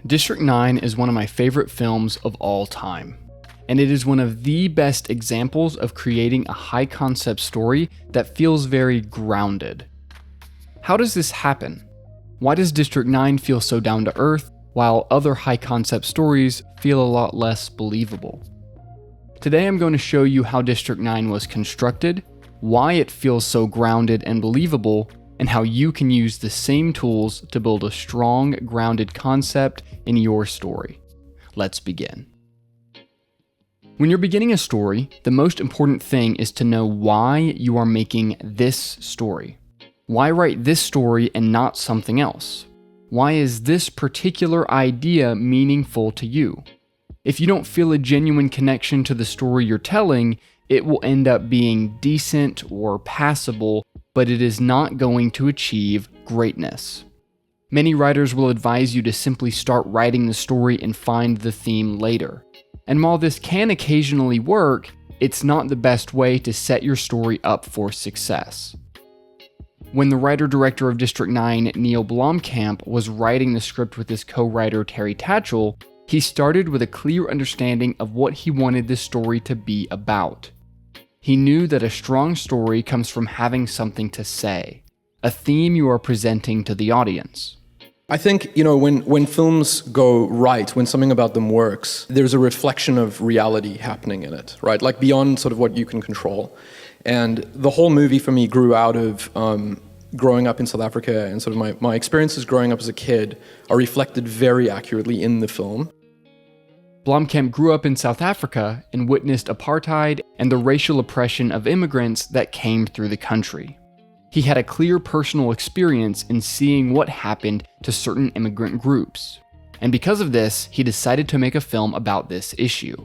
District 9 is one of my favorite films of all time, and it is one of the best examples of creating a high-concept story that feels very grounded. How does this happen? Why does District 9 feel so down to earth, while other high-concept stories feel a lot less believable? Today I'm going to show you how District 9 was constructed, why it feels so grounded and believable, and how you can use the same tools to build a strong, grounded concept in your story. Let's begin. When you're beginning a story, the most important thing is to know why you are making this story. Why write this story and not something else? Why is this particular idea meaningful to you? If you don't feel a genuine connection to the story you're telling, it will end up being decent or passable, but it is not going to achieve greatness. Many writers will advise you to simply start writing the story and find the theme later. And while this can occasionally work, it's not the best way to set your story up for success. When the writer-director of District 9, Neil Blomkamp, was writing the script with his co-writer Terry Tatchell, he started with a clear understanding of what he wanted this story to be about. He knew that a strong story comes from having something to say, a theme you are presenting to the audience. I think, when films go right, when something about them works, there's a reflection of reality happening in it, right? Like beyond sort of what you can control. And the whole movie for me grew out of growing up in South Africa, and sort of my experiences growing up as a kid are reflected very accurately in the film. Blomkamp grew up in South Africa and witnessed apartheid and the racial oppression of immigrants that came through the country. He had a clear personal experience in seeing what happened to certain immigrant groups, and because of this, he decided to make a film about this issue.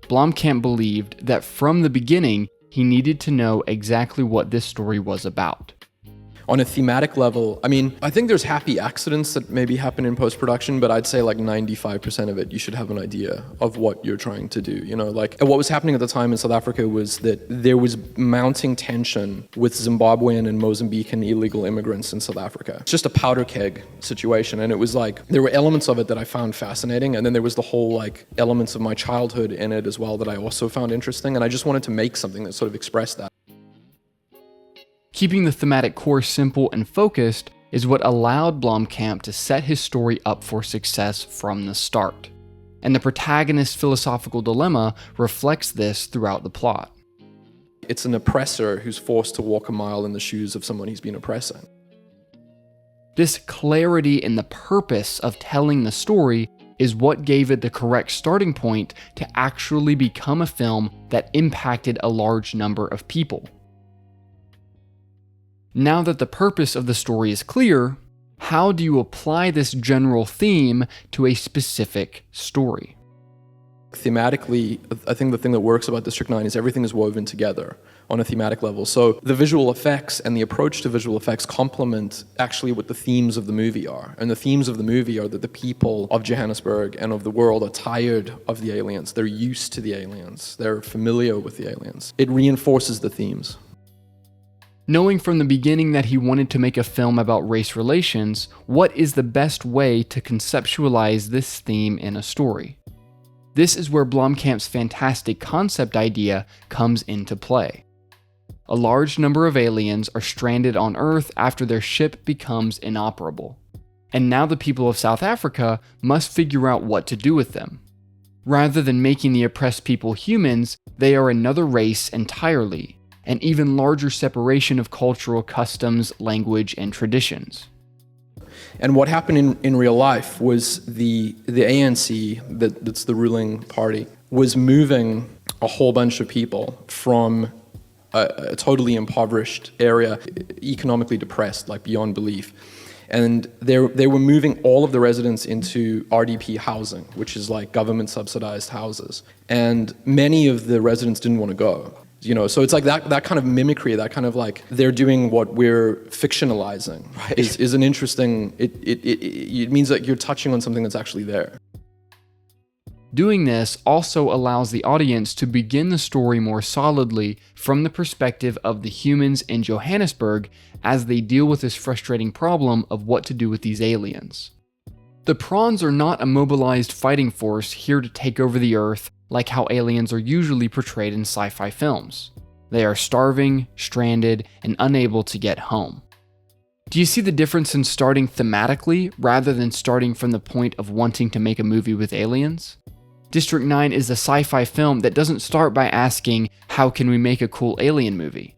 Blomkamp believed that from the beginning, he needed to know exactly what this story was about. On a thematic level, I think there's happy accidents that maybe happen in post-production, but I'd say like 95% of it, you should have an idea of what you're trying to do. What was happening at the time in South Africa was that there was mounting tension with Zimbabwean and Mozambican illegal immigrants in South Africa. It's just a powder keg situation, and it was like, there were elements of it that I found fascinating, and then there was the whole elements of my childhood in it as well that I also found interesting, and I just wanted to make something that sort of expressed that. Keeping the thematic core simple and focused is what allowed Blomkamp to set his story up for success from the start. And the protagonist's philosophical dilemma reflects this throughout the plot. It's an oppressor who's forced to walk a mile in the shoes of someone he's been oppressing. This clarity in the purpose of telling the story is what gave it the correct starting point to actually become a film that impacted a large number of people. Now that the purpose of the story is clear, how do you apply this general theme to a specific story? Thematically, I think the thing that works about District 9 is everything is woven together on a thematic level. So the visual effects and the approach to visual effects complement actually what the themes of the movie are. And the themes of the movie are that the people of Johannesburg and of the world are tired of the aliens. They're used to the aliens. They're familiar with the aliens. It reinforces the themes. Knowing from the beginning that he wanted to make a film about race relations, what is the best way to conceptualize this theme in a story? This is where Blomkamp's fantastic concept idea comes into play. A large number of aliens are stranded on Earth after their ship becomes inoperable. And now the people of South Africa must figure out what to do with them. Rather than making the oppressed people humans, they are another race entirely. An even larger separation of cultural customs, language, and traditions. And what happened in real life was the ANC, that's the ruling party, was moving a whole bunch of people from a totally impoverished area, economically depressed, like beyond belief. And they were moving all of the residents into RDP housing, which is like government subsidized houses. And many of the residents didn't want to go. So it's like that kind of mimicry, that kind of like they're doing what we're fictionalizing, right, is an interesting, it means that you're touching on something that's actually there. Doing this also allows the audience to begin the story more solidly from the perspective of the humans in Johannesburg as they deal with this frustrating problem of what to do with these aliens. The prawns are not a mobilized fighting force here to take over the Earth like how aliens are usually portrayed in sci-fi films. They are starving, stranded, and unable to get home. Do you see the difference in starting thematically rather than starting from the point of wanting to make a movie with aliens? District 9 is a sci-fi film that doesn't start by asking, how can we make a cool alien movie?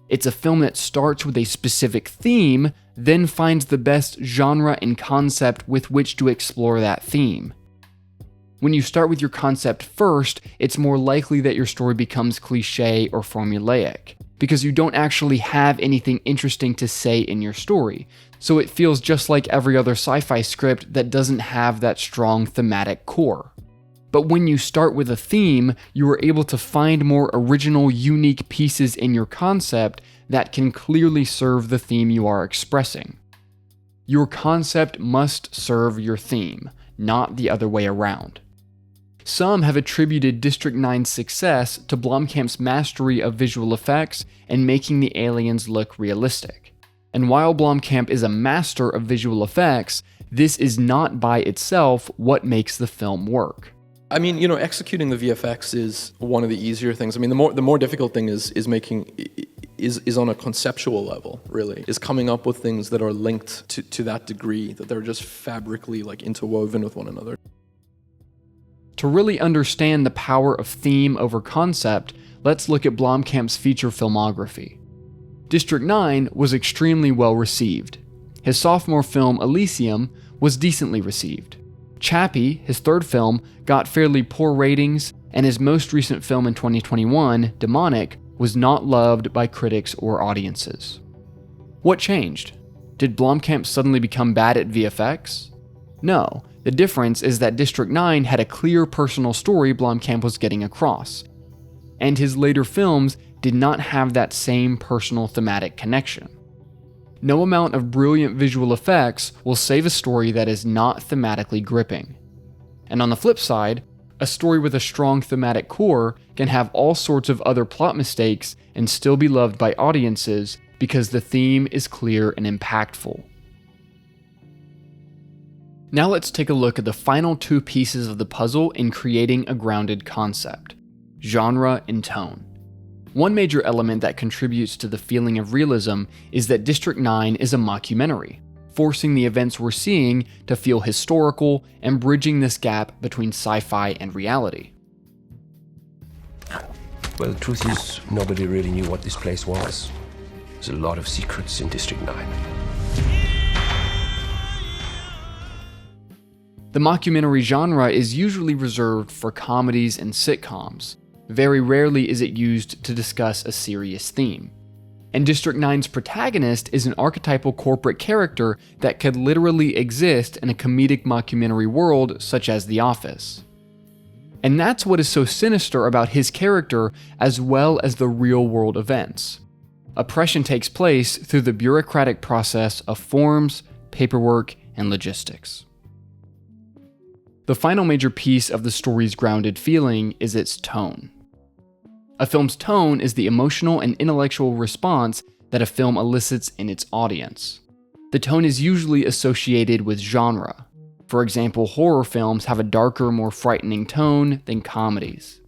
It's a film that starts with a specific theme, then finds the best genre and concept with which to explore that theme. When you start with your concept first, it's more likely that your story becomes cliché or formulaic, because you don't actually have anything interesting to say in your story, so it feels just like every other sci-fi script that doesn't have that strong thematic core. But when you start with a theme, you are able to find more original, unique pieces in your concept that can clearly serve the theme you are expressing. Your concept must serve your theme, not the other way around. Some have attributed District 9's success to Blomkamp's mastery of visual effects and making the aliens look realistic. And while Blomkamp is a master of visual effects, this is not by itself what makes the film work. I mean, executing the VFX is one of the easier things. I mean, the more difficult thing is on a conceptual level, really, is coming up with things that are linked to that degree, that they're just fabrically interwoven with one another. To really understand the power of theme over concept, let's look at Blomkamp's feature filmography. District 9 was extremely well received. His sophomore film, Elysium, was decently received. Chappie, his third film, got fairly poor ratings, and his most recent film in 2021, Demonic, was not loved by critics or audiences. What changed? Did Blomkamp suddenly become bad at VFX? No, the difference is that District 9 had a clear personal story Blomkamp was getting across, and his later films did not have that same personal thematic connection. No amount of brilliant visual effects will save a story that is not thematically gripping. And on the flip side, a story with a strong thematic core can have all sorts of other plot mistakes and still be loved by audiences because the theme is clear and impactful. Now let's take a look at the final two pieces of the puzzle in creating a grounded concept: genre and tone. One major element that contributes to the feeling of realism is that District 9 is a mockumentary, forcing the events we're seeing to feel historical and bridging this gap between sci-fi and reality. Well, the truth is, nobody really knew what this place was. There's a lot of secrets in District 9. The mockumentary genre is usually reserved for comedies and sitcoms. Very rarely is it used to discuss a serious theme. And District 9's protagonist is an archetypal corporate character that could literally exist in a comedic mockumentary world such as The Office. And that's what is so sinister about his character as well as the real-world events. Oppression takes place through the bureaucratic process of forms, paperwork, and logistics. The final major piece of the story's grounded feeling is its tone. A film's tone is the emotional and intellectual response that a film elicits in its audience. The tone is usually associated with genre. For example, horror films have a darker, more frightening tone than comedies.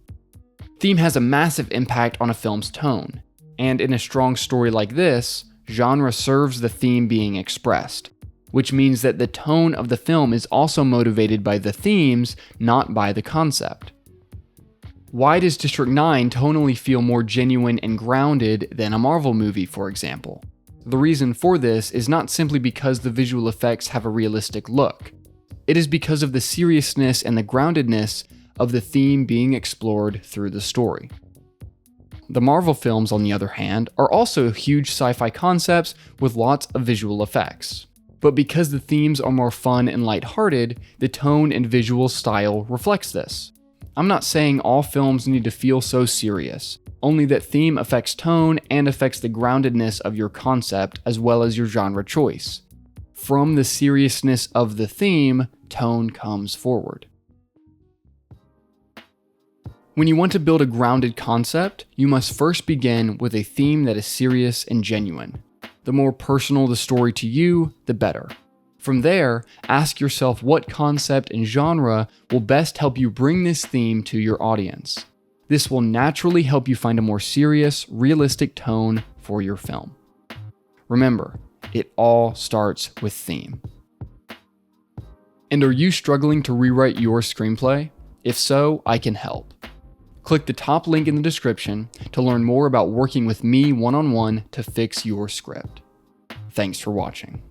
Theme has a massive impact on a film's tone, and in a strong story like this, genre serves the theme being expressed, which means that the tone of the film is also motivated by the themes, not by the concept. Why does District 9 tonally feel more genuine and grounded than a Marvel movie, for example? The reason for this is not simply because the visual effects have a realistic look. It is because of the seriousness and the groundedness of the theme being explored through the story. The Marvel films, on the other hand, are also huge sci-fi concepts with lots of visual effects. But because the themes are more fun and lighthearted, the tone and visual style reflects this. I'm not saying all films need to feel so serious, only that theme affects tone and affects the groundedness of your concept as well as your genre choice. From the seriousness of the theme, tone comes forward. When you want to build a grounded concept, you must first begin with a theme that is serious and genuine. The more personal the story to you, the better. From there, ask yourself what concept and genre will best help you bring this theme to your audience. This will naturally help you find a more serious, realistic tone for your film. Remember, it all starts with theme. And are you struggling to rewrite your screenplay? If so, I can help. Click the top link in the description to learn more about working with me one-on-one to fix your script. Thanks for watching.